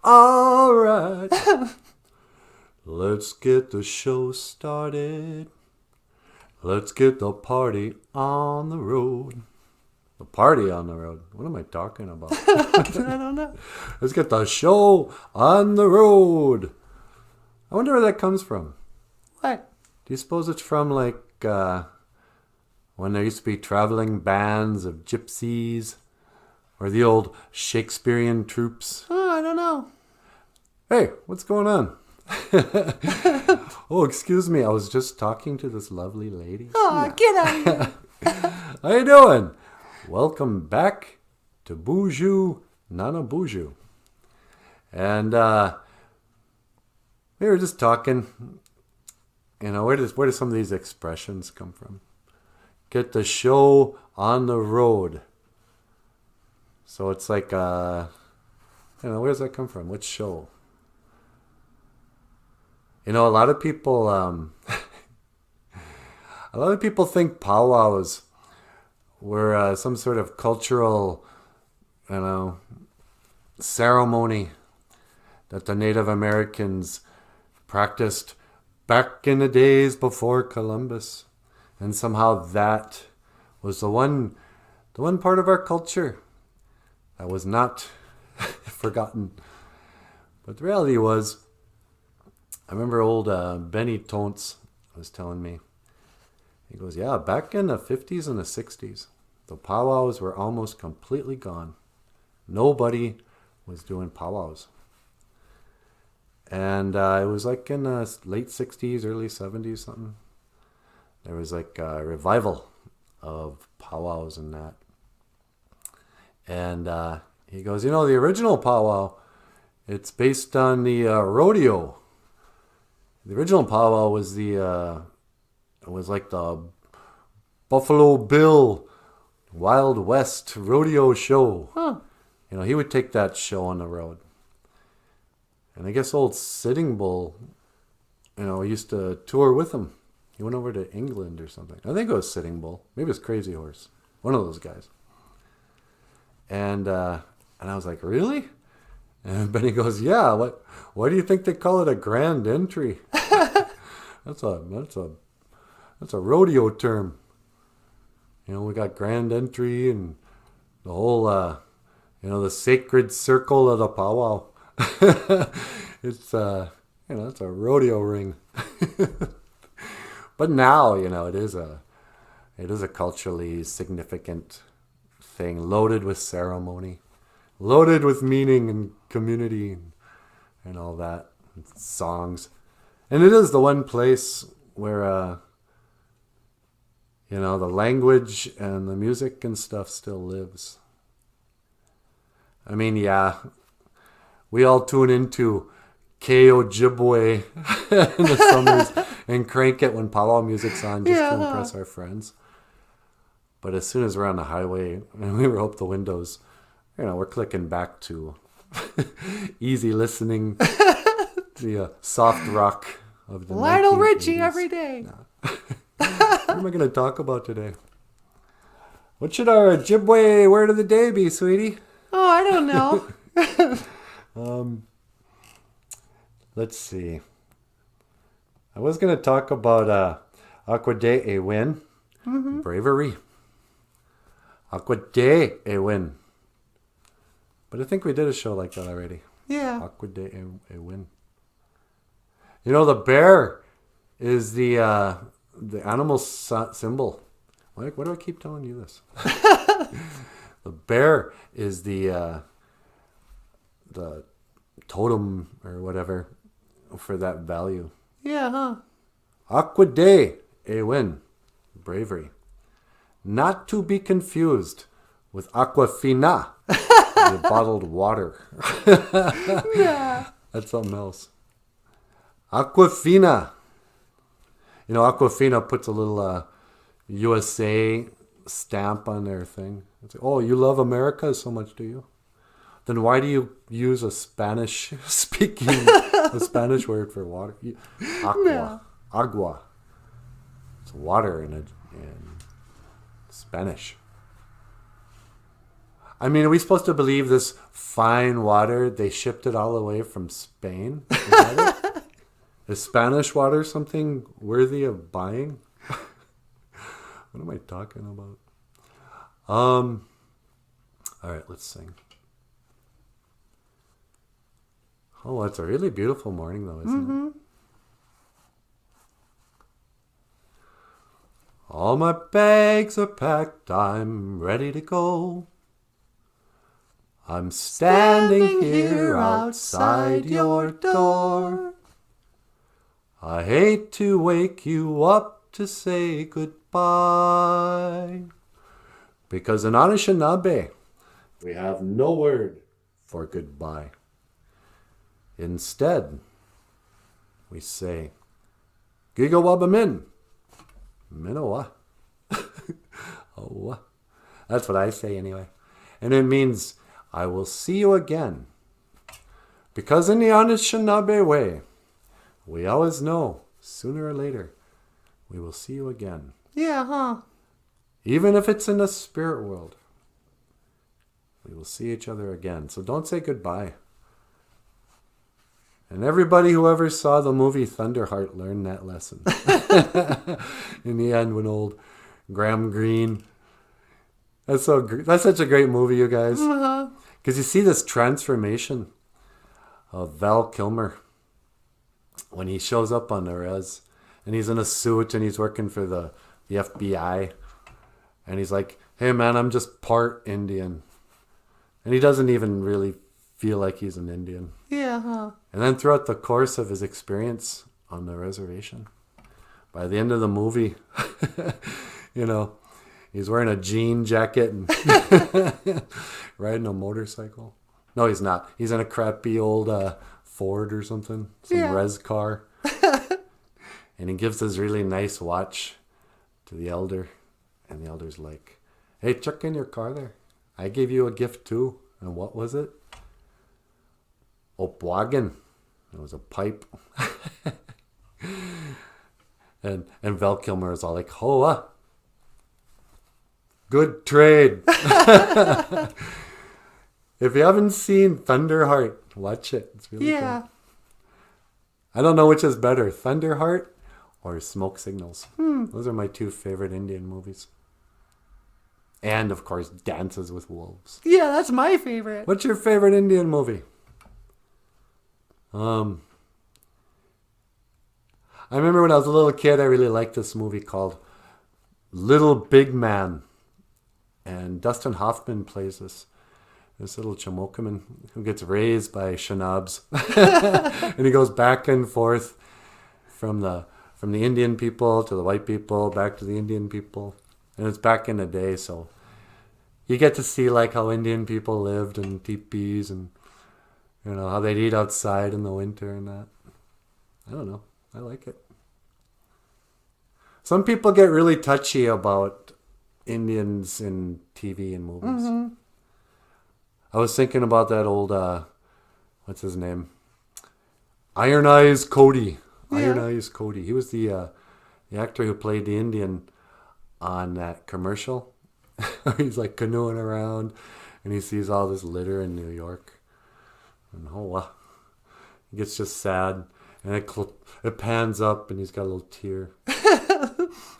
All right. Let's get the show started. Let's get the party on the road. The party on the road? What am I talking about? I don't know. Let's get the show on the road. I wonder where that comes from. What? Do you suppose it's from like when there used to be traveling bands of gypsies? Or the old Shakespearean troops? Oh, I don't know. Hey, what's going on? Oh, excuse me. I was just talking to this lovely lady. Oh, get out of here. How you doing? Welcome back to BOOZHOO, NANABOOZHOO. And we were just talking, where do some of these expressions come from? Get the show on the road. So it's like, where does that come from? Which show? A lot of people, think powwows were some sort of cultural, ceremony that the Native Americans practiced back in the days before Columbus, and somehow that was the one part of our culture that was not forgotten. But the reality was, I remember old Benny Tontz was telling me, he goes, yeah, back in the 50s and the 60s, the powwows were almost completely gone. Nobody was doing powwows. And it was like in the late 60s, early 70s, something. There was like a revival of powwows and that. And he goes, the original powwow, it's based on the rodeo. The original powwow was it was like the Buffalo Bill Wild West rodeo show. Huh. He would take that show on the road. And I guess old Sitting Bull, used to tour with him. He went over to England or something. I think it was Sitting Bull. Maybe it was Crazy Horse. One of those guys. And I was like, really? And Benny goes, yeah, why do you think they call it a grand entry? That's a rodeo term. We got grand entry and the whole, the sacred circle of the powwow. It's, it's a rodeo ring. But now, it is a culturally significant thing, loaded with ceremony, loaded with meaning and community and all that, and songs. And it is the one place where, the language and the music and stuff still lives. I mean, yeah, we all tune into OJIBWE in the summers and crank it when powwow music's on just to impress our friends. But as soon as we're on the highway and we roll up the windows, we're clicking back to easy listening, the soft rock of the Lionel 1980s. Richie every day. No. What am I going to talk about today? What should our Ojibwe word of the day be, sweetie? Oh, I don't know. Let's see. I was going to talk about Aquade a win, bravery. Aquade a win. But I think we did a show like that already. Yeah. Aquade a win. The bear is the animal symbol. Why do I keep telling you this? The bear is the totem or whatever for that value. Yeah, huh? Aquade a win, bravery. Not to be confused with Aquafina, the bottled water. Yeah. That's something else. Aquafina. Aquafina puts a little USA stamp on their thing. It's like, oh, you love America so much, do you? Then why do you use a Spanish word for water? Aqua. No. Agua. It's water in Spanish. I mean, are we supposed to believe this fine water, they shipped it all the way from Spain? Is that it? Is Spanish water something worthy of buying? What am I talking about? All right, let's sing. Oh, it's a really beautiful morning, though, isn't it? All my bags are packed, I'm ready to go. I'm standing here outside your door. I hate to wake you up to say goodbye, because in Anishinaabe, we have no word for goodbye. Instead, we say, Gigawabamin, Minowa. Oh, that's what I say anyway. And it means, I will see you again. Because in the Anishinaabe way, we always know, sooner or later, we will see you again. Yeah, huh? Even if it's in the spirit world, we will see each other again. So don't say goodbye. And everybody who ever saw the movie Thunderheart learned that lesson. In the end, when old Graham Greene... That's such a great movie, you guys. Because you see this transformation of Val Kilmer when he shows up on the res. And he's in a suit and he's working for the FBI. And he's like, hey man, I'm just part Indian. And he doesn't even really feel like he's an Indian. Yeah, huh? And then throughout the course of his experience on the reservation, by the end of the movie, you know, he's wearing a jean jacket and riding a motorcycle. No, he's not. He's in a crappy old Ford or something, some res car. And he gives this really nice watch to the elder. And the elder's like, hey, check in your car there. I gave you a gift too. And what was it? Opwagen. It was a pipe. and Val Kilmer is all like, hoa. Good trade. If you haven't seen Thunderheart, watch it. It's really good. I don't know which is better, Thunderheart or Smoke Signals. Those are my two favorite Indian movies. And, of course, Dances with Wolves. Yeah, that's my favorite. What's your favorite Indian movie? I remember when I was a little kid, I really liked this movie called Little Big Man. And Dustin Hoffman plays this little Chamokaman who gets raised by Shanabs. And he goes back and forth from the Indian people to the white people, back to the Indian people. And it's back in the day, so you get to see like how Indian people lived in teepees and, you know, how they'd eat outside in the winter and that. I don't know. I like it. Some people get really touchy about Indians in TV and movies. I was thinking about that old, what's his name? Iron Eyes Cody. Iron Eyes Cody. He was the actor who played the Indian on that commercial. He's like canoeing around and he sees all this litter in New York. And he gets just sad. And it pans up and he's got a little tear.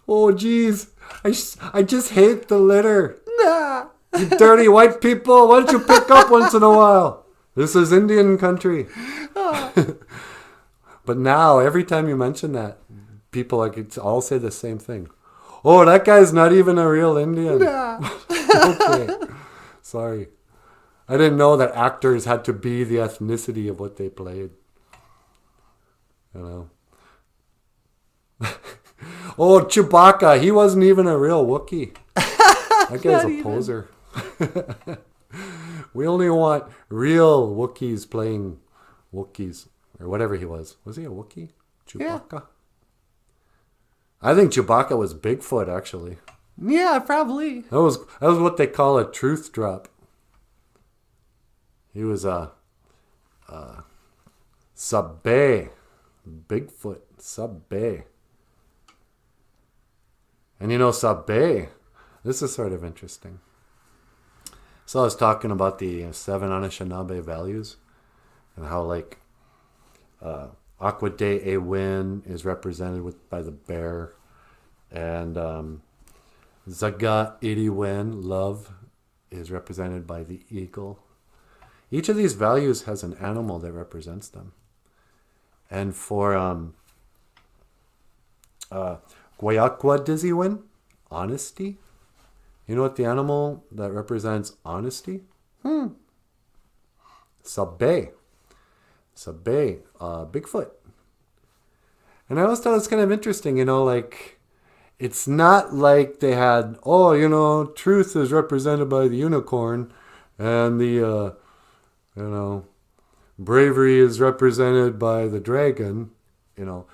Oh, geez. I just hate the litter. Nah. You dirty white people. Why don't you pick up once in a while? This is Indian country. But now, every time you mention that, people all say the same thing. Oh, that guy's not even a real Indian. Nah. Okay. Sorry. I didn't know that actors had to be the ethnicity of what they played. You know. Oh, Chewbacca. He wasn't even a real Wookiee. That guy's a poser. We only want real Wookiees playing Wookiees. Or whatever he was. Was he a Wookiee? Chewbacca? Yeah. I think Chewbacca was Bigfoot, actually. Yeah, probably. That was what they call a truth drop. He was a Sabbe. Bigfoot. Sabbe. And you know, Sabbe, this is sort of interesting. So I was talking about the 7 Anishinaabe values and how like Aquade a win is represented by the bear, and Zaga iriwen, love, is represented by the eagle. Each of these values has an animal that represents them. And for Guayakwa diziwen, honesty. You know what the animal that represents honesty? Sabe. Sabe, Bigfoot. And I always thought it's kind of interesting, you know, like, it's not like they had, oh, you know, truth is represented by the unicorn, and the, you know, bravery is represented by the dragon. You know,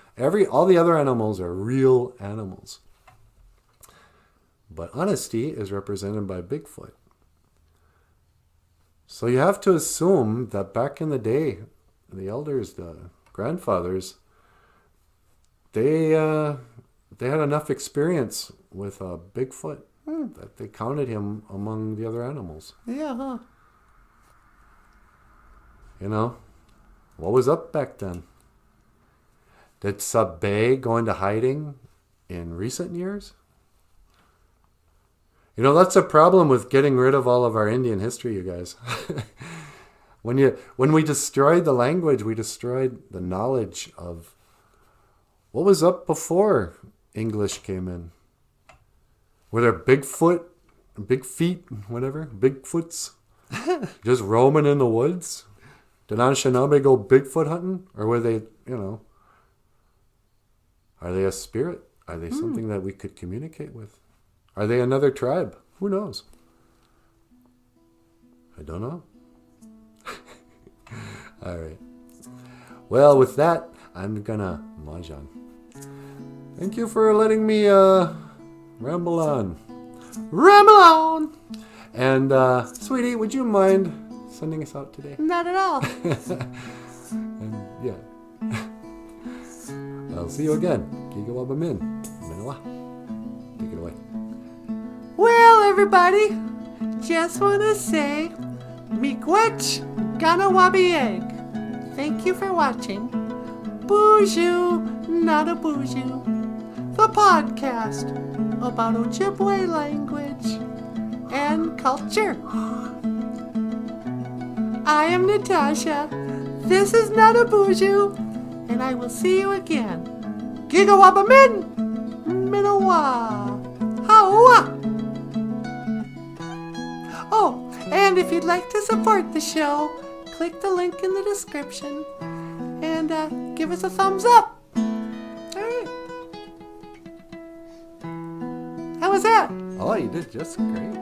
all the other animals are real animals. But honesty is represented by Bigfoot. So you have to assume that back in the day, the elders, the grandfathers, they had enough experience with Bigfoot that they counted him among the other animals. Yeah, huh? You know, what was up back then? Did Sabe go into hiding in recent years? You know, that's a problem with getting rid of all of our Indian history, you guys. When we destroyed the language, we destroyed the knowledge of what was up before English came in. Were there Bigfoot, big feet, whatever, Bigfoots, just roaming in the woods? Did Anishinaabe go Bigfoot hunting? Or were they, you know, are they a spirit? Are they something that we could communicate with? Are they another tribe? Who knows? I don't know. All right. Well, with that, I'm gonna mahjong. Thank you for letting me ramble on. Ramble on! And sweetie, would you mind sending us out today? Not at all. And yeah. I'll see you again. Kigawa Min. Manawa. Take it away. Well, everybody, just want to say, miigwech ganawabi egg. Thank you for watching BOOZHOO, Not a BOOZHOO, the podcast about Ojibwe language and culture. I am Natasha. This is Not a BOOZHOO, and I will see you again. Gigawabamin! Minawa! Hawa! Oh, and if you'd like to support the show, click the link in the description and give us a thumbs up. All right. How was that? Oh, you did just great.